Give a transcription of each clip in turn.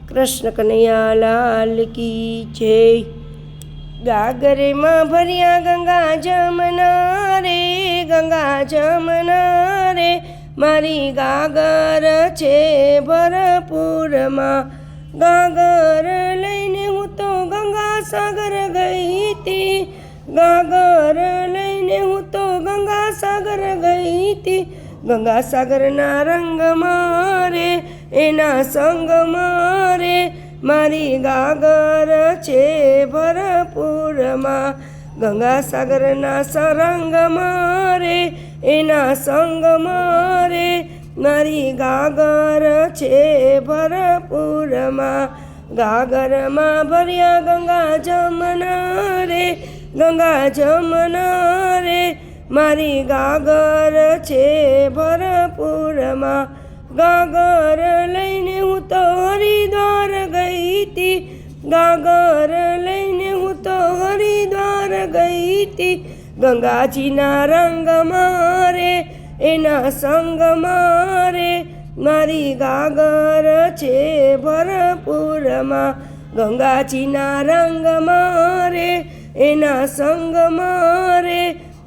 कृष्ण कन्हैया लाल की जय। गागरे में भरिया गंगा जमुना रे, गंगा जमुना रे, मारी गागर छे भरपूर मां। गागर लईने हूँ तो गंगा सागर गई थी, गागर लईने हूँ तो गंगा सागर गई थी। गंगा सागर ना रंग मारे एना संग मारे, मारी गागर छे भरपूर मां। गंगा सागर ना सरंग मारे एना संग मारे, मारी गागर छे भरपूर मां। गागर मां भरिया गंगा जमुना रे, गंगा जमुना रे, मारी गागर छे भरपूर मां। गागर लईने हूँ तो हरिद्वार गई थी, गागर लईने हूँ तो हरिद्वार गई थी। गंगा जी ना रंग मारे एना संग मारे, मारी गागर छे भरपूर मां। गंगा जी ना रंग मारे एना संग मारे,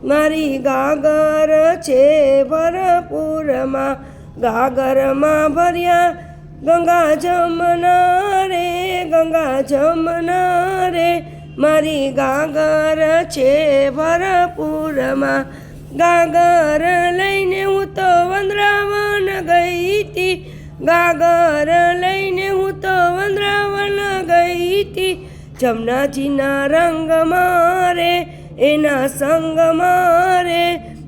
मारी गागर छे भरपूर मां। गागर मां भरिया गंगा जमुना रे, गंगा जमुना रे, मारी गागर छे भरपूर मां। गागर लईने हूँ तो वृंदावन गई थी, गागर लईने हूँ तो वृंदावन गई थी। जमुना जी ना रंग मारे एना संग मारे,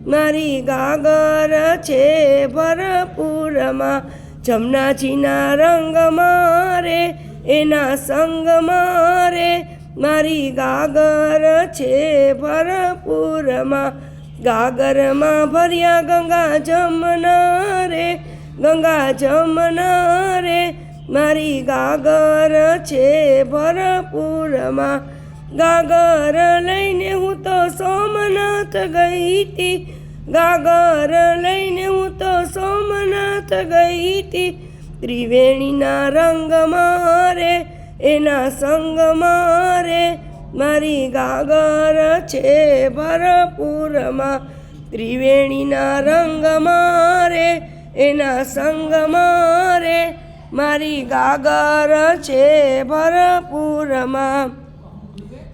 मारी गागर छे भरपूर मां। जमुना जी ना रंग मारे एना संग मारे, मारी गागर छे भरपूर मां। गागर मां भरिया गंगा जमुना रे, गंगा जमुना रे, मारी गागर छे भरपूर मां। गागर लईने हूँ तो सोमनाथ गई थी, गागर लईने हूँ तो सोमनाथ गई थी। त्रिवेणी ना रंग मारे एना संग मारे, मारी गागर छे भरपूर मां। त्रिवेणी ना रंग मारे एना संग मारे, मारी गागर छे भरपूर मां।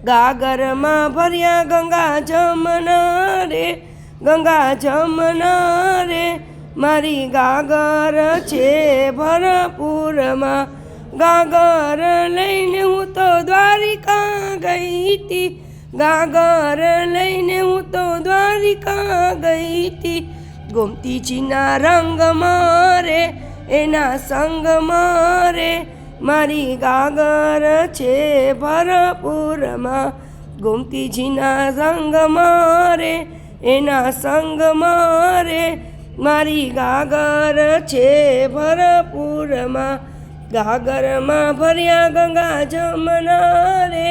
गागर मां भरिया गंगा जमुना रे, गंगा जमुना रे, मारी गागर छे भरपूर मां। गागर लईने हूँ तो द्वारिका गई थी, गागर लईने हूँ तो द्वारिका गई थी। गोमती जी ना रंग मारे एना संग मारे, मारी गागर छे भरपूर मां। गोमती जी ना रंग मारे एना संग मारे, मारी गागर छे भरपूर मां। गागर मां भरिया गंगा जमुना रे,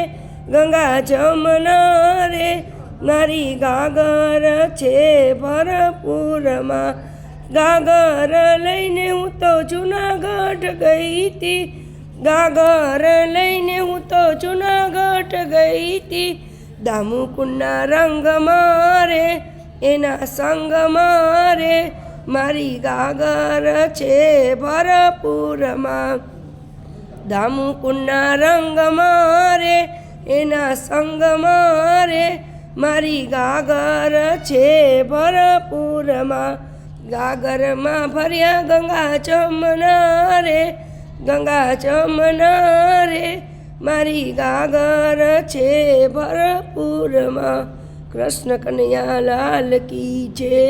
गंगा जमुना रे, मारी गागर छे भरपूर मां। गागर लईने हूँ तो जूनागढ़ गई थी, गागर लईने हूँ तो जूनागढ़ गई थी। दामुकुंडना रंग मारे एना संग मारे, मारी गागर छे भरपूर मां। दामुकुंडना रंग मारे एना संग मारे, मारी गागर छे भरपूर मां। गागर मां भरिया गंगा जमुना रे, गंगा जमुना रे, मारी गागर छे भरपूर मां। कृष्ण कन्हैया लाल की जय।